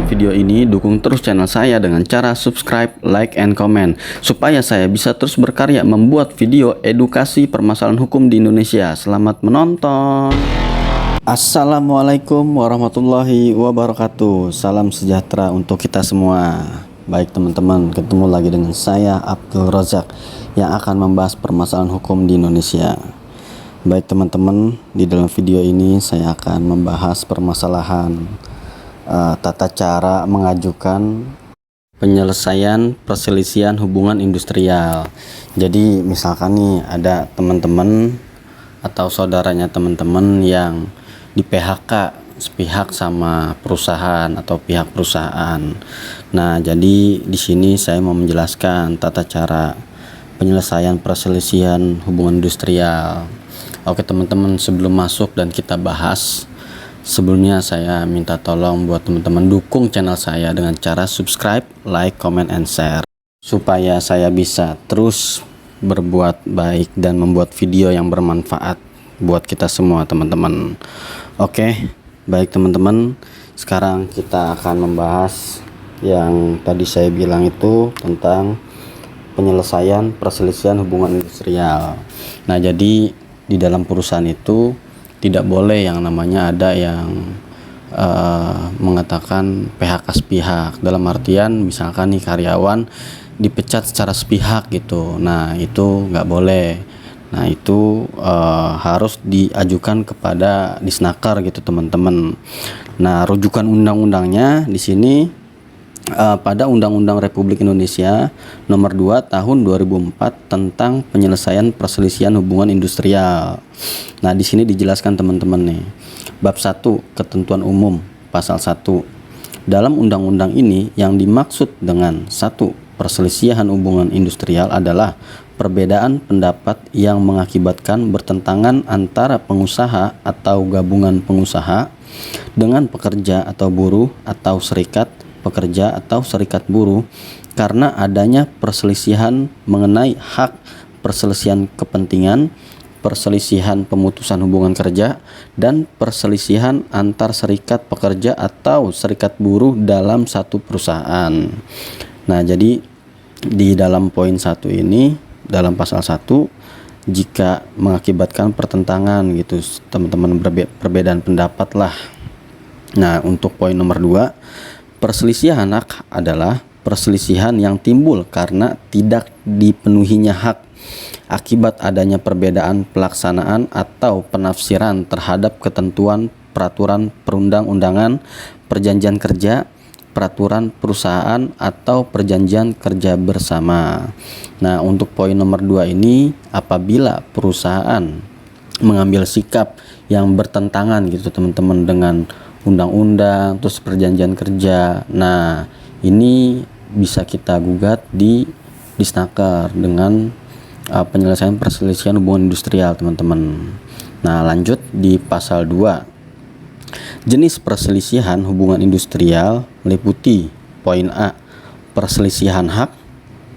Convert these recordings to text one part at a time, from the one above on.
video ini, dukung terus channel saya dengan cara subscribe, like, and comment supaya saya bisa terus berkarya membuat video edukasi permasalahan hukum di Indonesia. Selamat menonton. Assalamualaikum warahmatullahi wabarakatuh. Salam sejahtera untuk kita semua. Baik teman-teman, ketemu lagi dengan saya Abdul Razak yang akan membahas permasalahan hukum di Indonesia. Baik teman-teman, di dalam video ini saya akan membahas permasalahan tata cara mengajukan penyelesaian perselisihan hubungan industrial. Jadi misalkan nih ada teman-teman atau saudaranya teman-teman yang di PHK sepihak sama perusahaan atau pihak perusahaan. Nah, jadi di sini saya mau menjelaskan tata cara penyelesaian perselisihan hubungan industrial. Oke teman-teman, sebelum masuk dan kita bahas, sebelumnya saya minta tolong buat teman-teman dukung channel saya dengan cara subscribe, like, comment, and share supaya saya bisa terus berbuat baik dan membuat video yang bermanfaat buat kita semua teman-teman. Oke, baik teman-teman, sekarang kita akan membahas yang tadi saya bilang itu tentang penyelesaian perselisihan hubungan industrial. Nah, jadi di dalam perusahaan itu tidak boleh yang namanya ada yang mengatakan PHK sepihak, dalam artian misalkan nih karyawan dipecat secara sepihak gitu. Nah itu nggak boleh. Nah itu harus diajukan kepada Disnaker gitu teman-teman. Nah rujukan undang-undangnya di sini pada Undang-Undang Republik Indonesia Nomor 2 Tahun 2004 tentang penyelesaian perselisihan hubungan industrial. Nah, di sini dijelaskan teman-teman nih. Bab 1 Ketentuan Umum Pasal 1. Dalam undang-undang ini yang dimaksud dengan 1. Perselisihan hubungan industrial adalah perbedaan pendapat yang mengakibatkan bertentangan antara pengusaha atau gabungan pengusaha dengan pekerja atau buruh atau serikat pekerja atau serikat buruh karena adanya perselisihan mengenai hak, perselisihan kepentingan, perselisihan pemutusan hubungan kerja, dan perselisihan antar serikat pekerja atau serikat buruh dalam satu perusahaan. Nah, jadi di dalam poin 1 ini, dalam pasal 1, jika mengakibatkan pertentangan gitu, teman-teman perbedaan pendapat lah. Nah, untuk poin nomor 2, perselisihan hak adalah perselisihan yang timbul karena tidak dipenuhinya hak akibat adanya perbedaan pelaksanaan atau penafsiran terhadap ketentuan peraturan perundang-undangan, perjanjian kerja, peraturan perusahaan atau perjanjian kerja bersama. Nah, untuk poin nomor 2 ini, apabila perusahaan mengambil sikap yang bertentangan gitu teman-teman dengan undang-undang terus perjanjian kerja, nah ini bisa kita gugat di Disnaker dengan penyelesaian perselisihan hubungan industrial teman-teman. Nah lanjut di pasal 2, jenis perselisihan hubungan industrial meliputi poin A, perselisihan hak,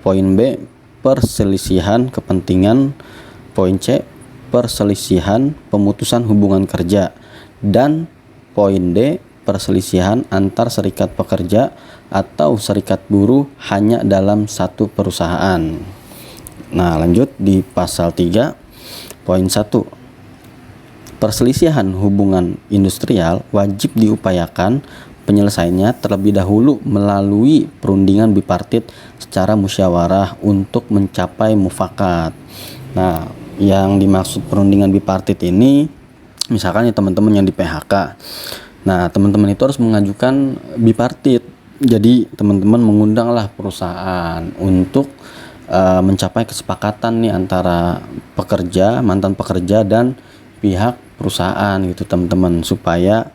poin B, perselisihan kepentingan, poin C, perselisihan pemutusan hubungan kerja, dan poin D, perselisihan antar serikat pekerja atau serikat buruh hanya dalam satu perusahaan. Nah, lanjut di pasal 3, poin 1. Perselisihan hubungan industrial wajib diupayakan penyelesaiannya terlebih dahulu melalui perundingan bipartit secara musyawarah untuk mencapai mufakat. Nah, yang dimaksud perundingan bipartit ini misalkan ya teman-teman yang di PHK. Nah, teman-teman itu harus mengajukan bipartit. Jadi, teman-teman mengundanglah perusahaan untuk mencapai kesepakatan nih antara pekerja, mantan pekerja dan pihak perusahaan gitu, teman-teman, supaya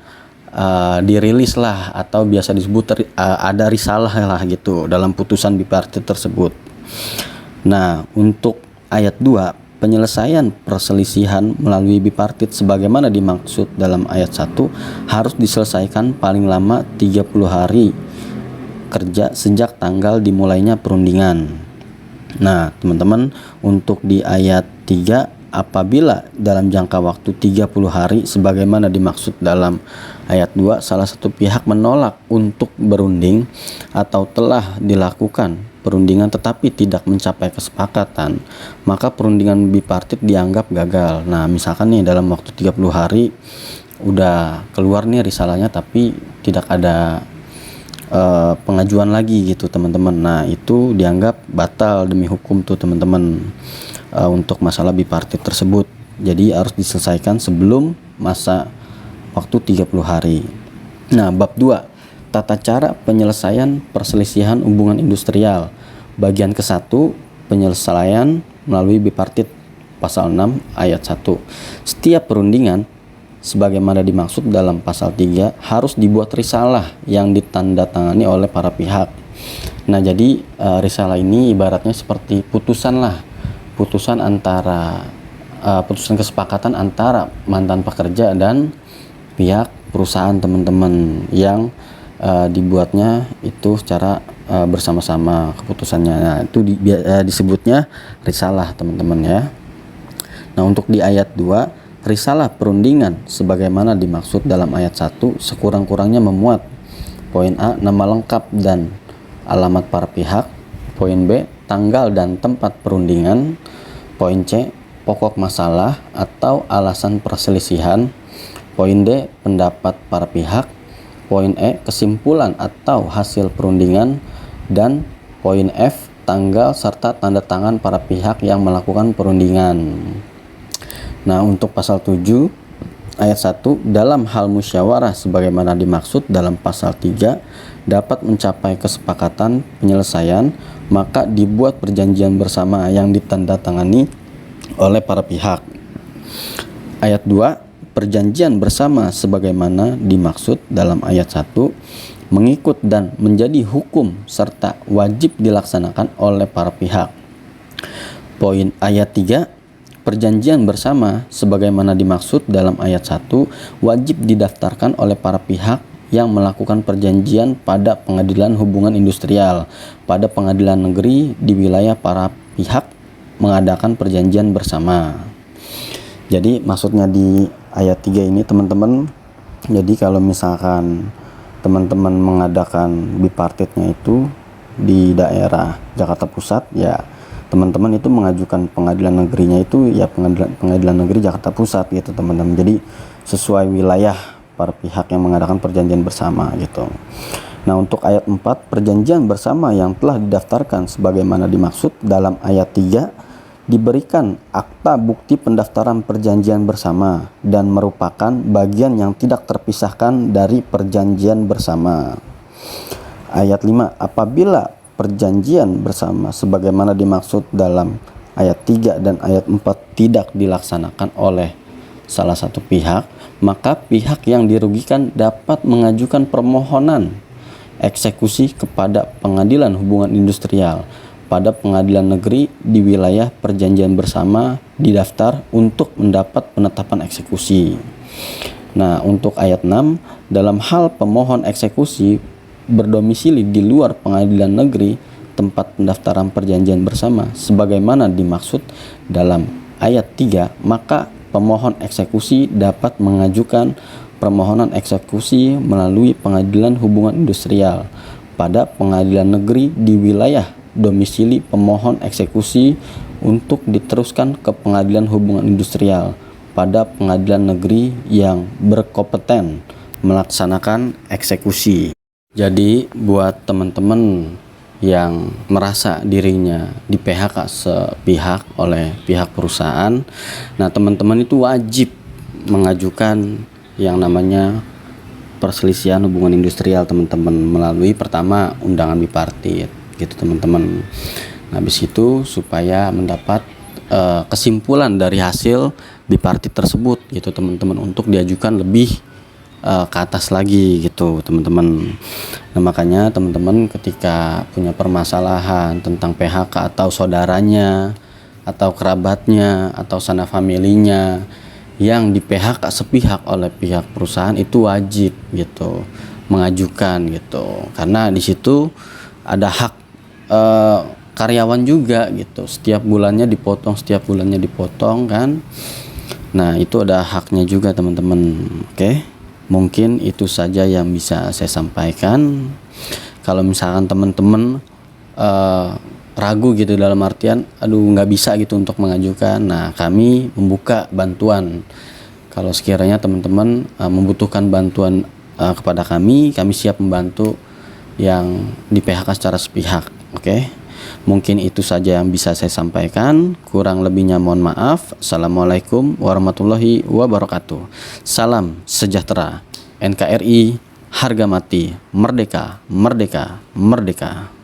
dirilis lah atau biasa disebut ada risalah lah gitu dalam putusan bipartit tersebut. Nah, untuk ayat 2, penyelesaian perselisihan melalui bipartit sebagaimana dimaksud dalam ayat 1 harus diselesaikan paling lama 30 hari kerja sejak tanggal dimulainya perundingan. Nah, teman-teman, untuk di ayat 3 apabila dalam jangka waktu 30 hari sebagaimana dimaksud dalam ayat 2 salah satu pihak menolak untuk berunding atau telah dilakukan perundingan tetapi tidak mencapai kesepakatan, maka perundingan bipartit dianggap gagal. Nah, misalkan nih dalam waktu 30 hari udah keluar nih risalahnya tapi tidak ada pengajuan lagi gitu teman-teman. Nah, itu dianggap batal demi hukum tuh teman-teman untuk masalah bipartit tersebut. Jadi harus diselesaikan sebelum masa waktu 30 hari. Nah, bab 2, tata cara penyelesaian perselisihan hubungan industrial. Bagian ke-1, penyelesaian melalui bipartit, pasal 6 ayat 1. Setiap perundingan sebagaimana dimaksud dalam pasal 3 harus dibuat risalah yang ditandatangani oleh para pihak. Nah, jadi risalah ini ibaratnya seperti putusan kesepakatan antara mantan pekerja dan pihak perusahaan teman-teman yang dibuatnya itu secara bersama-sama keputusannya. Nah, itu disebutnya risalah teman-teman ya. Nah, untuk di ayat 2, risalah perundingan sebagaimana dimaksud dalam ayat 1 sekurang-kurangnya memuat poin A, nama lengkap dan alamat para pihak, poin B, tanggal dan tempat perundingan, poin C, pokok masalah atau alasan perselisihan, poin D, pendapat para pihak, poin E, kesimpulan atau hasil perundingan, dan poin F, tanggal serta tanda tangan para pihak yang melakukan perundingan. Nah, untuk pasal 7 ayat 1, dalam hal musyawarah sebagaimana dimaksud dalam pasal 3 dapat mencapai kesepakatan penyelesaian, maka dibuat perjanjian bersama yang ditandatangani oleh para pihak. Ayat 2, perjanjian bersama sebagaimana dimaksud dalam ayat 1 mengikut dan menjadi hukum serta wajib dilaksanakan oleh para pihak. Poin ayat 3, perjanjian bersama sebagaimana dimaksud dalam ayat 1 wajib didaftarkan oleh para pihak yang melakukan perjanjian pada pengadilan hubungan industrial, pada pengadilan negeri di wilayah para pihak mengadakan perjanjian bersama. Jadi maksudnya di ayat 3 ini teman-teman, jadi kalau misalkan teman-teman mengadakan bipartitnya itu di daerah Jakarta Pusat, ya teman-teman itu mengajukan pengadilan negerinya itu ya pengadilan negeri Jakarta Pusat gitu teman-teman. Jadi sesuai wilayah para pihak yang mengadakan perjanjian bersama gitu. Nah, untuk ayat 4, perjanjian bersama yang telah didaftarkan sebagaimana dimaksud dalam ayat 3 diberikan akta bukti pendaftaran perjanjian bersama dan merupakan bagian yang tidak terpisahkan dari perjanjian bersama. Ayat 5, apabila perjanjian bersama sebagaimana dimaksud dalam ayat 3 dan ayat 4 tidak dilaksanakan oleh salah satu pihak, maka pihak yang dirugikan dapat mengajukan permohonan eksekusi kepada pengadilan hubungan industrial pada pengadilan negeri di wilayah perjanjian bersama didaftar untuk mendapat penetapan eksekusi. Nah, untuk ayat 6, dalam hal pemohon eksekusi berdomisili di luar pengadilan negeri tempat pendaftaran perjanjian bersama sebagaimana dimaksud dalam ayat 3, maka pemohon eksekusi dapat mengajukan permohonan eksekusi melalui pengadilan hubungan industrial pada pengadilan negeri di wilayah domisili pemohon eksekusi untuk diteruskan ke pengadilan hubungan industrial pada pengadilan negeri yang berkompeten melaksanakan eksekusi. Jadi buat teman-teman yang merasa dirinya di PHK sepihak oleh pihak perusahaan, nah teman-teman itu wajib mengajukan yang namanya perselisihan hubungan industrial teman-teman melalui pertama undangan bipartit gitu teman-teman. Nah, habis itu supaya mendapat kesimpulan dari hasil bipartit tersebut gitu teman-teman untuk diajukan lebih ke atas lagi gitu teman-teman. Nah, makanya teman-teman ketika punya permasalahan tentang PHK atau saudaranya atau kerabatnya atau sanak familinya yang di PHK sepihak oleh pihak perusahaan, itu wajib gitu mengajukan gitu, karena di situ ada hak karyawan juga gitu, setiap bulannya dipotong kan. Nah itu ada haknya juga teman-teman. Oke, mungkin itu saja yang bisa saya sampaikan. Kalau misalkan teman-teman ragu gitu dalam artian aduh nggak bisa gitu untuk mengajukan, nah kami membuka bantuan. Kalau sekiranya teman-teman membutuhkan bantuan kepada kami siap membantu yang di PHK secara sepihak. Oke, mungkin itu saja yang bisa saya sampaikan, kurang lebihnya mohon maaf. Assalamualaikum warahmatullahi wabarakatuh. Salam sejahtera. NKRI harga mati, merdeka, merdeka, merdeka.